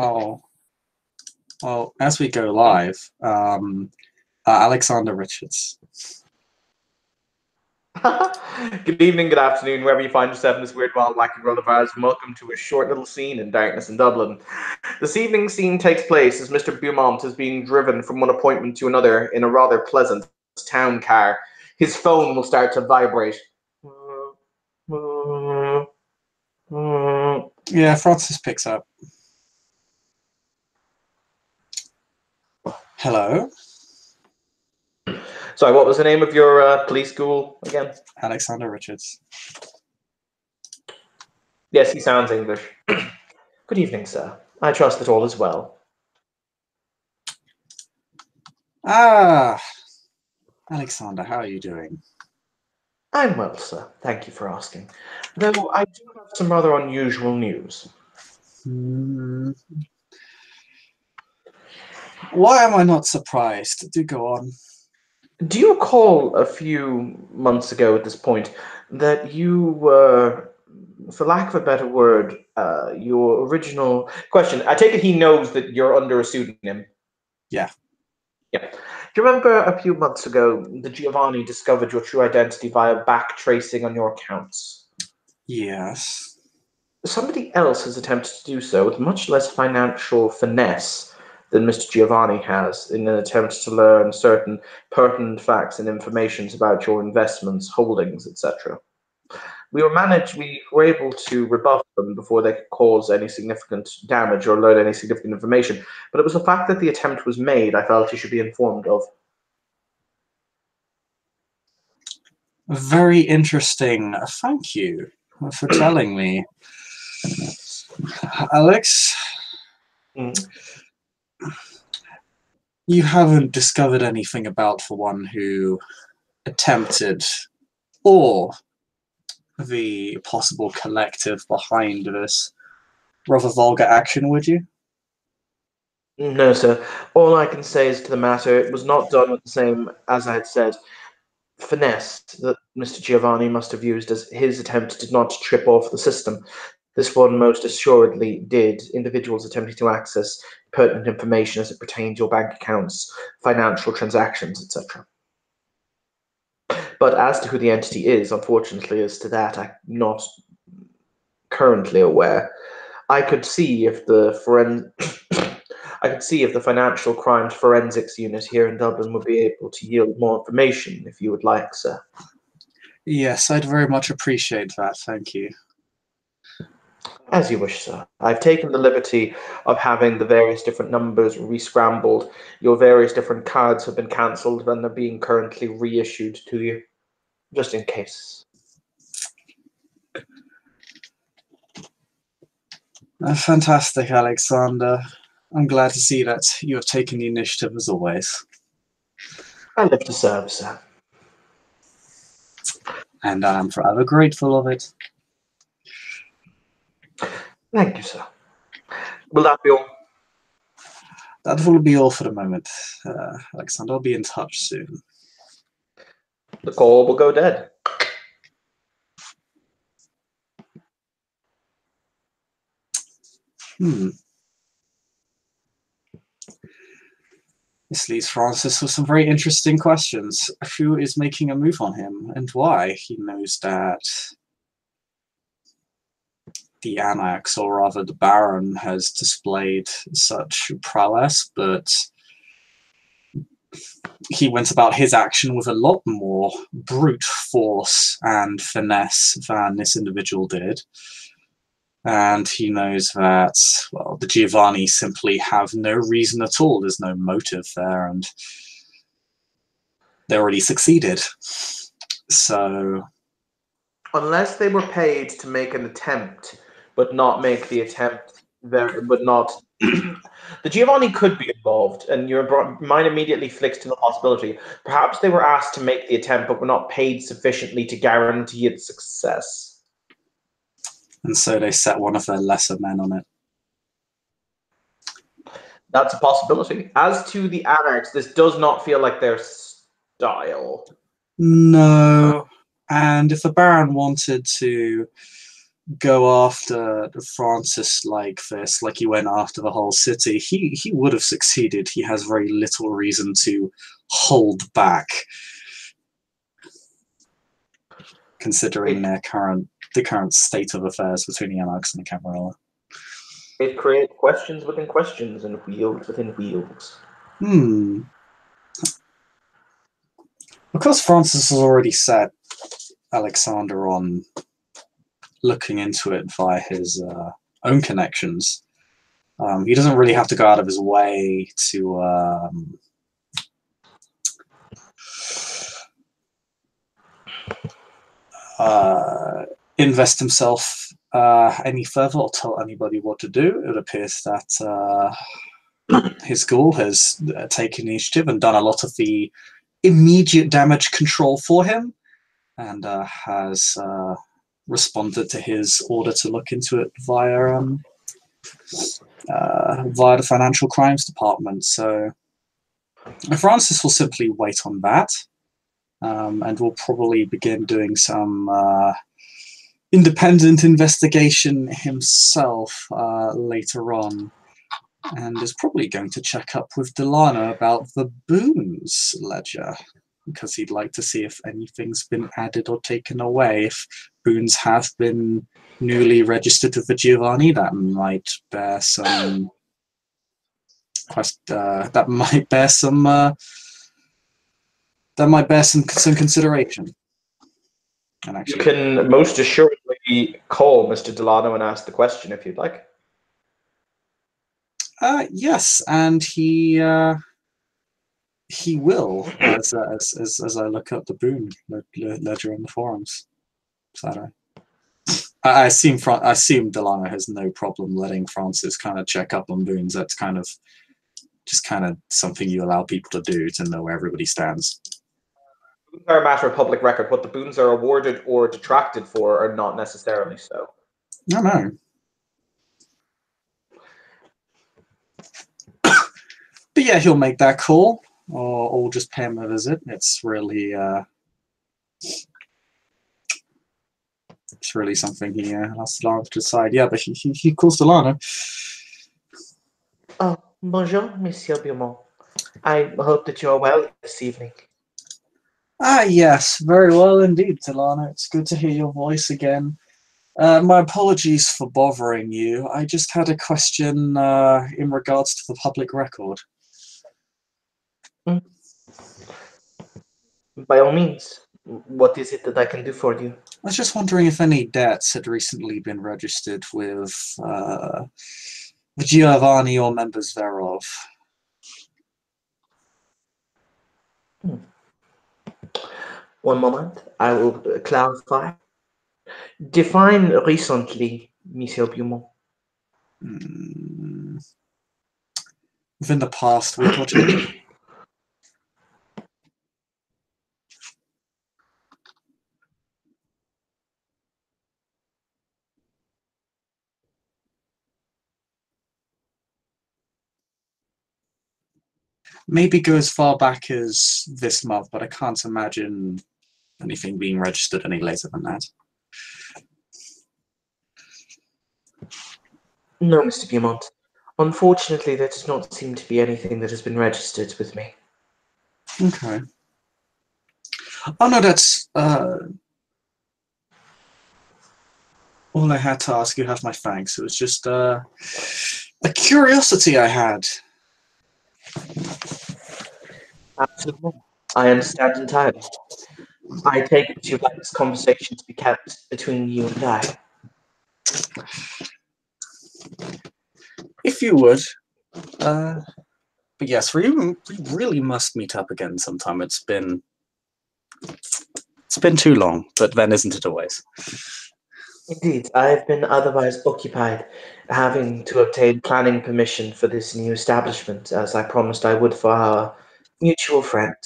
Oh, well, as we go live, Alexander Richards. Good evening, good afternoon, wherever you find yourself in this weird, wild, wacky world of ours. Welcome to a short little scene in Darkness in Dublin. This evening's scene takes place as Mr. Beaumont is being driven from one appointment to another in a rather pleasant town car. His phone will start to vibrate. Yeah, Francis picks up. Hello? Sorry, what was the name of your police school again? Alexander Richards. Yes, he sounds English. Good evening, sir. I trust that all is well. Ah, Alexander, how are you doing? I'm well, sir. Thank you for asking. Though I do have some rather unusual news. Why am I not surprised? Do go on. Do you recall a few months ago at this point that you were, for lack of a better word, your original question? I take it he knows that you're under a pseudonym. Yeah. Yeah. Do you remember a few months ago that Giovanni discovered your true identity via back tracing on your accounts? Yes. Somebody else has attempted to do so with much less financial finesse than Mr. Giovanni has in an attempt to learn certain pertinent facts and information about your investments, holdings, etc. We were able to rebuff them before they could cause any significant damage or learn any significant information, but it was the fact that the attempt was made I felt you should be informed of. Very interesting. Thank you for telling me. Alex, you haven't discovered anything about the one who attempted or the possible collective behind this rather vulgar action, would you? No, sir. All I can say is to the matter, it was not done with the same, as I had said, finesse that Mr. Giovanni must have used, as his attempt did not trip off the system. This one most assuredly did. Individuals attempting to access pertinent information as it pertained to your bank accounts, financial transactions, etc. But as to who the entity is, unfortunately, as to that, I'm not currently aware. I could see if the Financial Crimes Forensics Unit here in Dublin would be able to yield more information, if you would like, sir. Yes, I'd very much appreciate that, thank you. As you wish, sir. I've taken the liberty of having the various different numbers re-scrambled. Your various different cards have been cancelled and they're being currently reissued to you, just in case. Fantastic, Alexander. I'm glad to see that you have taken the initiative as always. I live to serve, sir. And I'm forever grateful of it. Thank you, sir. Will that be all? That will be all for the moment, Alexander. I'll be in touch soon. The call will go dead. This leaves Francis with some very interesting questions. Who is making a move on him and why? He knows that the Annex, or rather the Baron, has displayed such prowess, but he went about his action with a lot more brute force and finesse than this individual did. And he knows that, well, the Giovanni simply have no reason at all. There's no motive there, and they already succeeded. So, unless they were paid to make an attempt, but not make the attempt, but not... The Giovanni could be involved, and your mind immediately flicks to the possibility. Perhaps they were asked to make the attempt, but were not paid sufficiently to guarantee its success. And so they set one of their lesser men on it. That's a possibility. As to the Anarchs, this does not feel like their style. No. And if the Baron wanted to go after Francis like this, like he went after the whole city, he would have succeeded. He has very little reason to hold back, considering the current state of affairs between the Anarchs and the Camarilla. It creates questions within questions and wheels within wheels. Because Francis has already set Alexander on looking into it via his own connections, he doesn't really have to go out of his way to invest himself any further or tell anybody what to do. It appears that his Ghoul has taken initiative and done a lot of the immediate damage control for him, and has responded to his order to look into it via the Financial Crimes Department. So Francis will simply wait on that, and will probably begin doing some independent investigation himself later on, and is probably going to check up with Delano about the Boons ledger, because he'd like to see if anything's been added or taken away. If Boons have been newly registered with the Giovanni, that might bear some some consideration. And actually, you can most assuredly call Mr. Delano and ask the question if you'd like. Yes, and he will, as I look up the Boon ledger on the forums. So I assume Delano has no problem letting Francis kind of check up on Boons. That's kind of something you allow people to do to know where everybody stands. Boons are a matter of public record. What the boons are awarded or detracted for are not necessarily so. No. But yeah, he'll make that call, or just pay him a visit. It's really something he has to decide. Yeah, but he calls Delano. Oh, bonjour, Monsieur Beaumont. I hope that you are well this evening. Yes, very well indeed, Delano. It's good to hear your voice again. My apologies for bothering you. I just had a question in regards to the public record. By all means, what is it that I can do for you? I was just wondering if any debts had recently been registered with the Giovanni or members thereof. One moment, I will clarify. Define recently, Monsieur Beaumont. Within the past week or two. Maybe go as far back as this month, but I can't imagine anything being registered any later than that. No, Mr. Beaumont. Unfortunately, there does not seem to be anything that has been registered with me. Okay. Oh no, that's all I had to ask. You have my thanks. It was just a curiosity I had. Absolutely. I understand entirely. I take it you'd like this conversation to be kept between you and I. If you would. But yes, we really must meet up again sometime. It's been too long, but then isn't it always? Indeed, I have been otherwise occupied, having to obtain planning permission for this new establishment, as I promised I would for our mutual friend.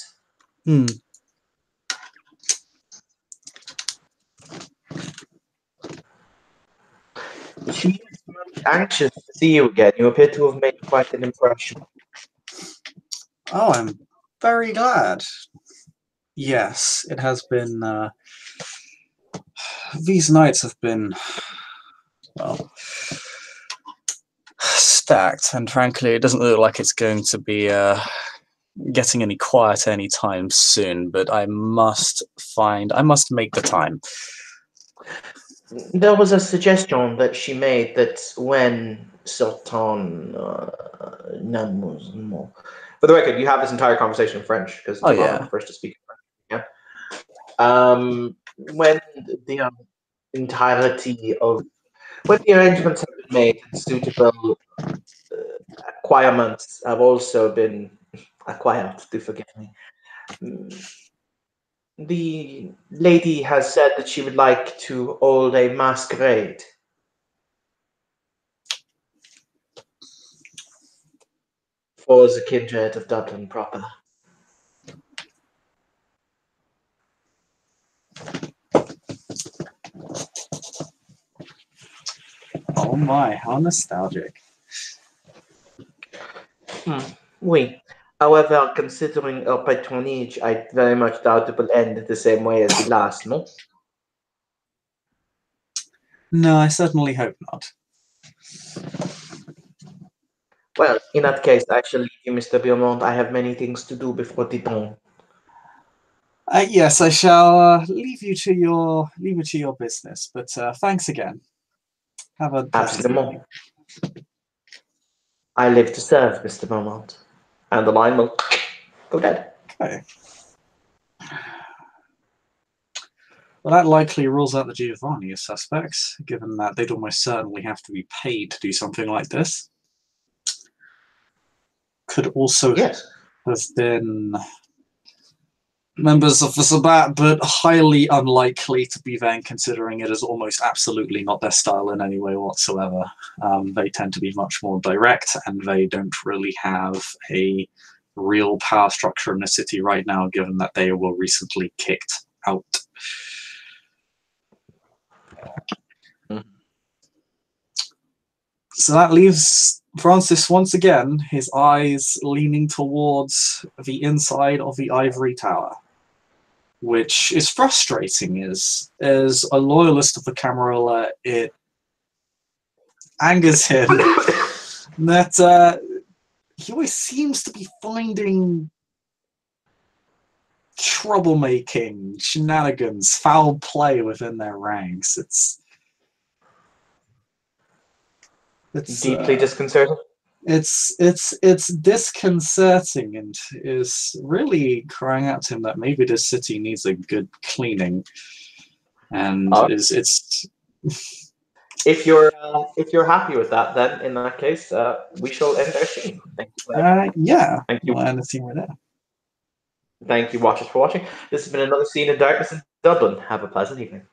She is anxious to see you again. You appear to have made quite an impression. Oh, I'm very glad. Yes, it has been. These nights have been well, stacked, and frankly, it doesn't look like it's going to be getting any quieter anytime soon. But I must make the time. There was a suggestion that she made that when certain for the record, you have this entire conversation in French because Giovanna prefers to speak French. Yeah. When the entirety of when the arrangements have been made, suitable acquirements have also been acquired. Do forgive me. The lady has said that she would like to hold a masquerade. For the kindred of Dublin proper. Oh my, how nostalgic. Oui. However, considering her patronage, I very much doubt it will end the same way as the last, no? No, I certainly hope not. Well, in that case, I shall leave you, Mr. Beaumont. I have many things to do before the dawn. Yes, I shall leave you to your business. But thanks again. Have a pleasant evening. I live to serve, Mr. Beaumont, and the line will go dead. Okay. Well, that likely rules out the Giovanni as suspects, given that they'd almost certainly have to be paid to do something like this. Could also have been members of the Sabbat, but highly unlikely to be then, considering it is almost absolutely not their style in any way whatsoever. They tend to be much more direct, and they don't really have a real power structure in the city right now, given that they were recently kicked out. So that leaves Francis once again, his eyes leaning towards the inside of the ivory tower, which is frustrating. As a loyalist of the Camarilla, it angers him that he always seems to be finding troublemaking, shenanigans, foul play within their ranks. It's deeply disconcerting. It's disconcerting, and is really crying out to him that maybe this city needs a good cleaning. And if you're happy with that, then in that case, we shall end our scene. Thank you. Yeah. Thank you. We'll end the scene right there. Thank you, watchers, for watching. This has been another Scene in Darkness in Dublin. Have a pleasant evening.